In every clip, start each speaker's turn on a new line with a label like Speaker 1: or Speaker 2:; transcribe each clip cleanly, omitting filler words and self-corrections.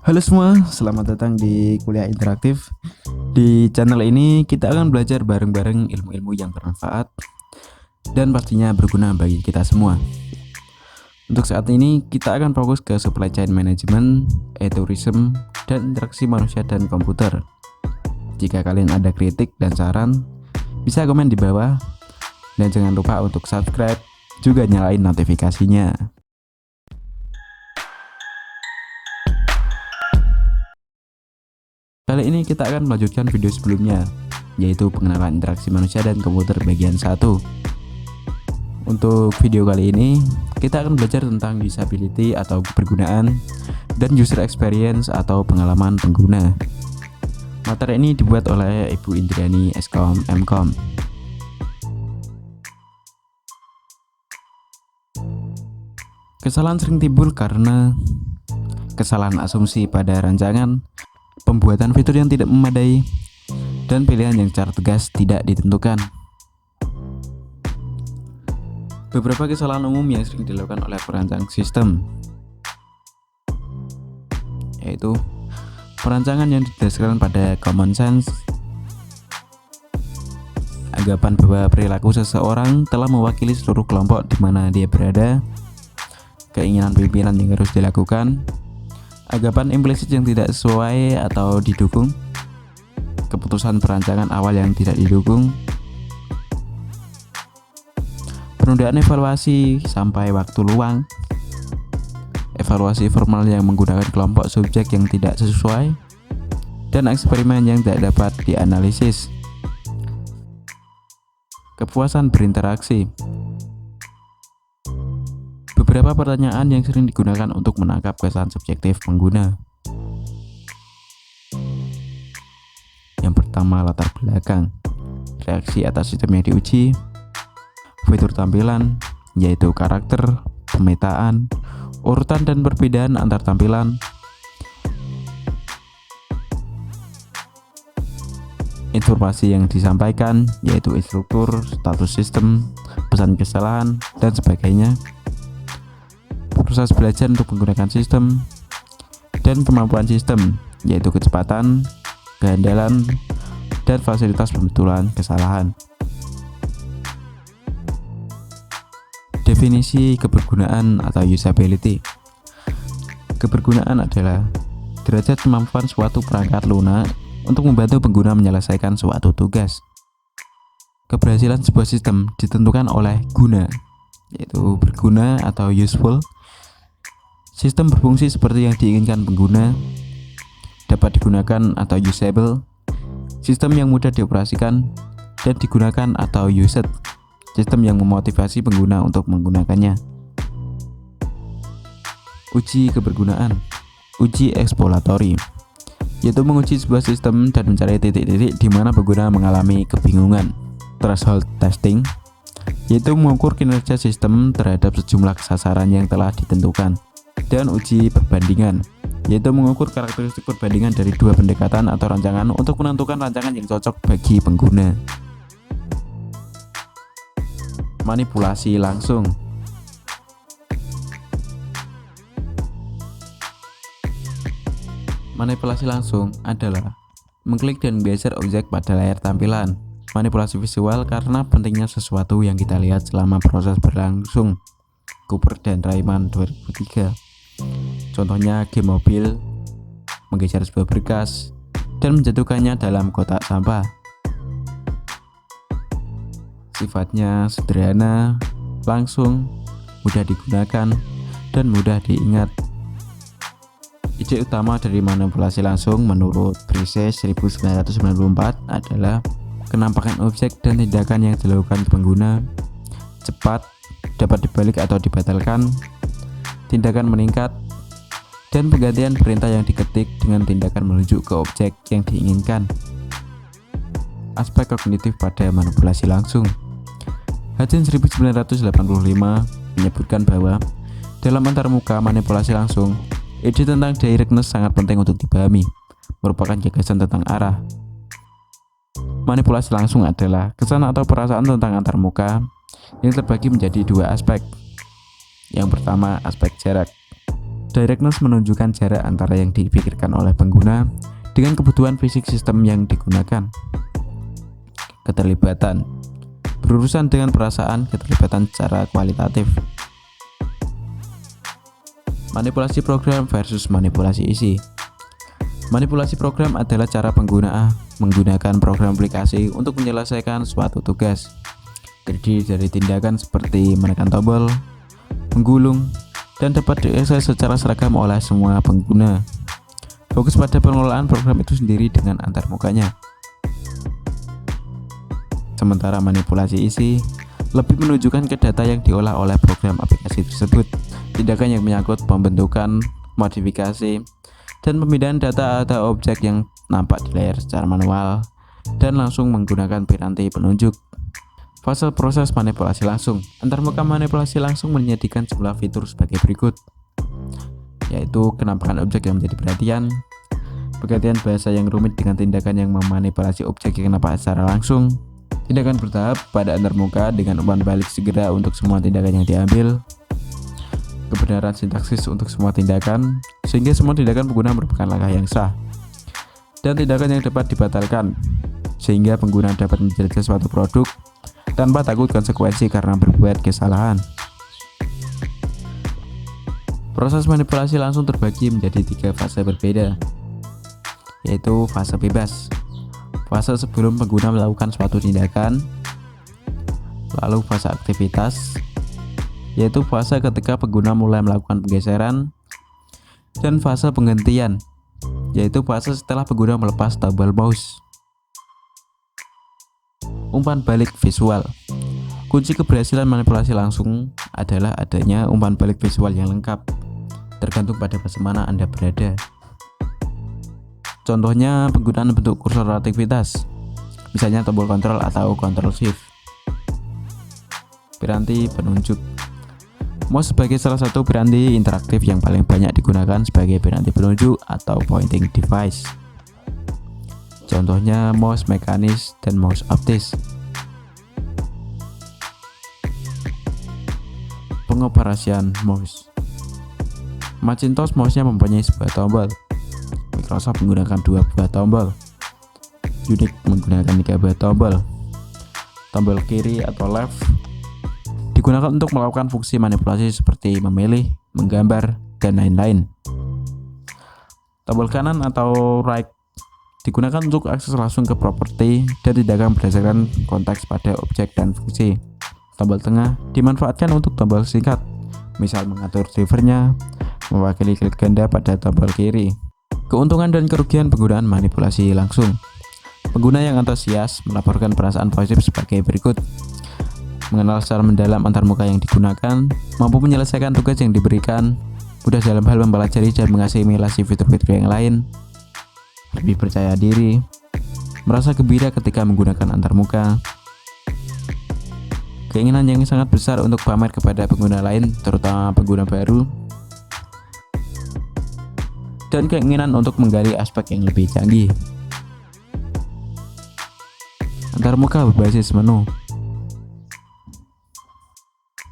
Speaker 1: Halo semua, selamat datang di kuliah interaktif. Di channel ini kita akan belajar bareng-bareng ilmu-ilmu yang bermanfaat dan pastinya berguna bagi kita semua. Untuk saat ini kita akan fokus ke supply chain management, e-tourism, dan interaksi manusia dan komputer. Jika kalian ada kritik dan saran, bisa komen di bawah. Dan jangan lupa untuk subscribe, juga nyalain notifikasinya. Kali ini kita akan melanjutkan video sebelumnya, yaitu pengenalan interaksi manusia dan komputer bagian 1. Untuk video kali ini, kita akan belajar tentang usability atau kebergunaan dan user experience atau pengalaman pengguna. Materi ini dibuat oleh Ibu Indriani Skom Mkom. Kesalahan sering timbul karena kesalahan asumsi pada rancangan, pembuatan fitur yang tidak memadai, dan pilihan yang secara tegas tidak ditentukan. Beberapa kesalahan umum yang sering dilakukan oleh perancang sistem, yaitu perancangan yang didasarkan pada common sense, anggapan bahwa perilaku seseorang telah mewakili seluruh kelompok di mana dia berada, keinginan pimpinan yang harus dilakukan, anggapan implisit yang tidak sesuai atau didukung, keputusan perancangan awal yang tidak didukung, penundaan evaluasi sampai waktu luang, evaluasi formal yang menggunakan kelompok subjek yang tidak sesuai, dan eksperimen yang tidak dapat dianalisis. Kepuasan berinteraksi. Beberapa pertanyaan yang sering digunakan untuk menangkap kesan subjektif pengguna. Yang pertama, latar belakang, reaksi atas sistem yang diuji, fitur tampilan, yaitu karakter, pemetaan, urutan dan perbedaan antar tampilan, informasi yang disampaikan, yaitu instruktur, status sistem, pesan kesalahan, dan sebagainya, proses belajar untuk menggunakan sistem, dan kemampuan sistem, yaitu kecepatan, kehandalan, dan fasilitas pembetulan kesalahan. Definisi kebergunaan atau usability. Kebergunaan adalah derajat kemampuan suatu perangkat lunak untuk membantu pengguna menyelesaikan suatu tugas. Keberhasilan sebuah sistem ditentukan oleh guna, yaitu berguna atau useful. Sistem berfungsi seperti yang diinginkan pengguna, dapat digunakan atau usable, sistem yang mudah dioperasikan dan digunakan atau used, sistem yang memotivasi pengguna untuk menggunakannya. Uji kebergunaan, uji eksploratory, yaitu menguji sebuah sistem dan mencari titik-titik di mana pengguna mengalami kebingungan. Threshold testing, yaitu mengukur kinerja sistem terhadap sejumlah sasaran yang telah ditentukan. Dan uji perbandingan, yaitu mengukur karakteristik perbandingan dari dua pendekatan atau rancangan untuk menentukan rancangan yang cocok bagi pengguna. Manipulasi langsung. Manipulasi langsung adalah mengklik dan menggeser objek pada layar tampilan. Manipulasi visual karena pentingnya sesuatu yang kita lihat selama proses berlangsung. Cooper dan Rayman 2003. Contohnya game mobil, menggeser sebuah berkas, dan menjatuhkannya dalam kotak sampah. Sifatnya sederhana, langsung, mudah digunakan, dan mudah diingat. Ide utama dari manipulasi langsung menurut Brise 1994 adalah kenampakan objek dan tindakan yang dilakukan pengguna cepat, dapat dibalik atau dibatalkan, tindakan meningkat, dan penggantian perintah yang diketik dengan tindakan menuju ke objek yang diinginkan. Aspek kognitif pada manipulasi langsung. Hutton 1985 menyebutkan bahwa dalam antarmuka manipulasi langsung, ide tentang directness sangat penting untuk dipahami, merupakan gagasan tentang arah. Manipulasi langsung adalah kesan atau perasaan tentang antarmuka yang terbagi menjadi dua aspek. Yang pertama, aspek jarak. Directness menunjukkan jarak antara yang dipikirkan oleh pengguna dengan kebutuhan fisik sistem yang digunakan. Keterlibatan berurusan dengan perasaan, keterlibatan secara kualitatif. Manipulasi program versus manipulasi isi. Manipulasi program adalah cara pengguna menggunakan program aplikasi untuk menyelesaikan suatu tugas. Terdiri dari tindakan seperti menekan tombol, menggulung, dan dapat diakses secara seragam oleh semua pengguna. Fokus pada pengelolaan program itu sendiri dengan antarmukanya. Sementara manipulasi isi lebih menunjukkan ke data yang diolah oleh program aplikasi tersebut. Tindakan yang menyangkut pembentukan, modifikasi, dan pemindahan data atau objek yang nampak di layar secara manual dan langsung menggunakan piranti penunjuk. Fase proses manipulasi langsung. Antarmuka manipulasi langsung menjadikan sejumlah fitur sebagai berikut, yaitu penampakan objek yang menjadi perhatian, penggantian bahasa yang rumit dengan tindakan yang memanipulasi objek yang nampak secara langsung, tindakan bertahap pada antarmuka dengan umpan balik segera untuk semua tindakan yang diambil, kebenaran sintaksis untuk semua tindakan, sehingga semua tindakan pengguna merupakan langkah yang sah, dan tindakan yang dapat dibatalkan, sehingga pengguna dapat menjelajah suatu produk tanpa takut konsekuensi karena berbuat kesalahan. Proses manipulasi langsung terbagi menjadi 3 fase berbeda, yaitu fase bebas, fase sebelum pengguna melakukan suatu tindakan, lalu fase aktivitas, yaitu fase ketika pengguna mulai melakukan penggeseran, dan fase penghentian, yaitu fase setelah pengguna melepas tombol mouse. Umpan balik visual. Kunci keberhasilan manipulasi langsung adalah adanya umpan balik visual yang lengkap, tergantung pada fase mana Anda berada. Contohnya penggunaan bentuk kursor aktivitas, misalnya tombol kontrol atau kontrol shift. Piranti penunjuk. Mouse sebagai salah satu piranti interaktif yang paling banyak digunakan sebagai piranti penunjuk atau pointing device. Contohnya mouse mekanis dan mouse optis. Pengoperasian mouse. Macintosh mouse-nya mempunyai sebuah tombol. Microsoft menggunakan 2 buah tombol. Unix menggunakan 3 buah tombol. Tombol kiri atau left digunakan untuk melakukan fungsi manipulasi seperti memilih, menggambar, dan lain-lain. Tombol kanan atau right digunakan untuk akses langsung ke properti dan tindakan berdasarkan konteks pada objek dan fungsi. Tombol tengah dimanfaatkan untuk tombol singkat, misal mengatur drivernya, mewakili klik ganda pada tombol kiri. Keuntungan dan kerugian penggunaan manipulasi langsung. Pengguna yang antusias melaporkan perasaan positif sebagai berikut: mengenal secara mendalam antarmuka yang digunakan, mampu menyelesaikan tugas yang diberikan, mudah dalam hal mempelajari dan mengasimilasi fitur-fitur yang lain, lebih percaya diri, merasa gembira ketika menggunakan antarmuka, keinginan yang sangat besar untuk pamer kepada pengguna lain, terutama pengguna baru, dan keinginan untuk menggali aspek yang lebih canggih. Antarmuka berbasis menu.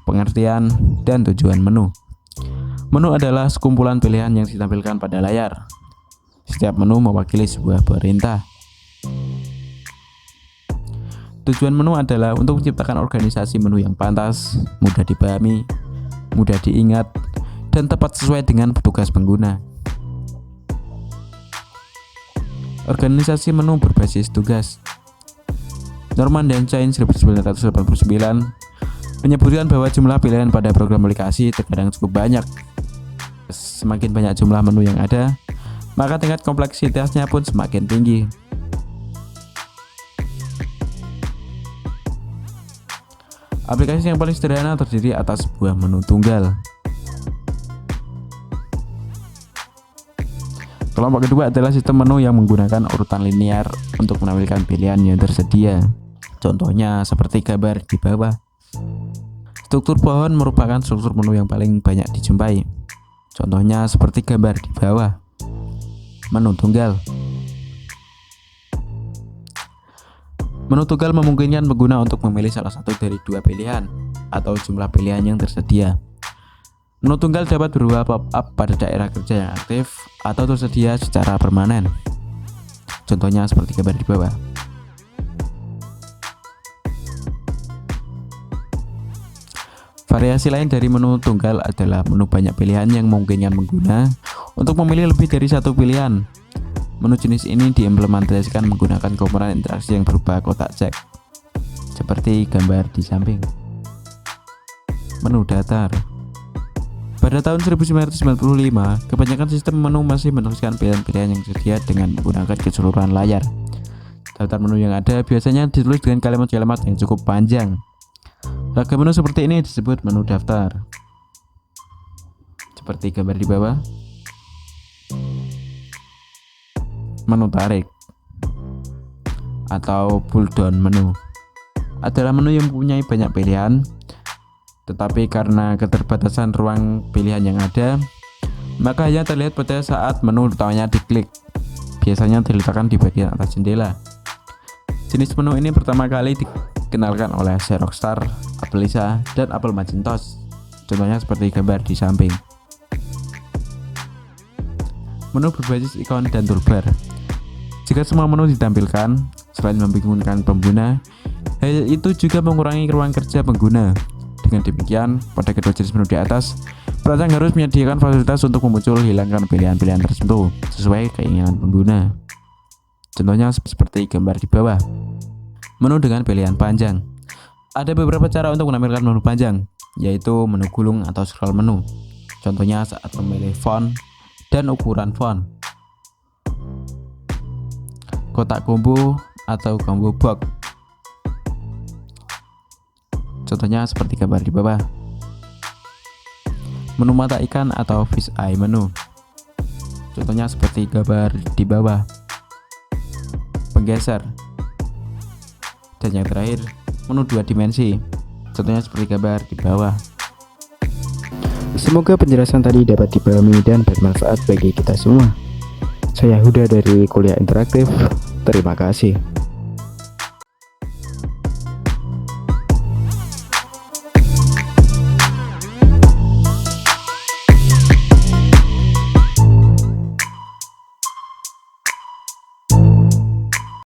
Speaker 1: Pengertian dan tujuan menu. Menu adalah sekumpulan pilihan yang ditampilkan pada layar. Setiap menu mewakili sebuah perintah. Tujuan menu adalah untuk menciptakan organisasi menu yang pantas, mudah dipahami, mudah diingat, dan tepat sesuai dengan tugas pengguna. Organisasi menu berbasis tugas. Norman dan Chain 1989 menyebutkan bahwa jumlah pilihan pada program aplikasi terkadang cukup banyak. Semakin banyak jumlah menu yang ada, maka tingkat kompleksitasnya pun semakin tinggi. Aplikasi yang paling sederhana terdiri atas sebuah menu tunggal. Kelompok kedua adalah sistem menu yang menggunakan urutan linear untuk menampilkan pilihan yang tersedia. Contohnya seperti gambar di bawah. Struktur pohon merupakan struktur menu yang paling banyak dijumpai. Contohnya seperti gambar di bawah. Menu tunggal. Menu tunggal memungkinkan pengguna untuk memilih salah satu dari 2 pilihan atau jumlah pilihan yang tersedia. Menu tunggal dapat berupa pop-up pada daerah kerja yang aktif atau tersedia secara permanen. Contohnya seperti gambar di bawah. Variasi lain dari menu tunggal adalah menu banyak pilihan yang memungkinkan pengguna untuk memilih lebih dari satu pilihan. Menu jenis ini diimplementasikan menggunakan komponen interaksi yang berupa kotak cek, seperti gambar di samping. Menu datar. Pada tahun 1995, kebanyakan sistem menu masih meneruskan pilihan-pilihan yang tersedia dengan menggunakan keseluruhan layar. Daftar menu yang ada biasanya ditulis dengan kalimat-kalimat yang cukup panjang. Ragam menu seperti ini disebut menu daftar, seperti gambar di bawah. Menu tarik atau pull down menu adalah menu yang mempunyai banyak pilihan, tetapi karena keterbatasan ruang pilihan yang ada, maka hanya terlihat pada saat menu utamanya diklik. Biasanya diletakkan di bagian atas jendela. Jenis menu ini pertama kali dikenalkan oleh Xerox Star, Apple Lisa, dan Apple Macintosh. Contohnya seperti gambar di samping. Menu berbasis ikon dan toolbar. Jika semua menu ditampilkan, selain membingungkan pengguna, hal itu juga mengurangi ruang kerja pengguna. Dengan demikian, pada kedua jenis menu di atas, perancang harus menyediakan fasilitas untuk hilangkan pilihan-pilihan tertentu sesuai keinginan pengguna. Contohnya seperti gambar di bawah. Menu dengan pilihan panjang. Ada beberapa cara untuk menampilkan menu panjang, yaitu menu gulung atau scroll menu. Contohnya saat memilih font dan ukuran font. Kotak combo atau combo box. Contohnya seperti gambar di bawah. Menu mata ikan atau fish eye menu. Contohnya seperti gambar di bawah. Penggeser. Dan yang terakhir, menu 2 dimensi. Contohnya seperti gambar di bawah.
Speaker 2: Semoga penjelasan tadi dapat dipahami dan bermanfaat bagi kita semua. Saya Huda dari Kuliah Interaktif. Terima kasih.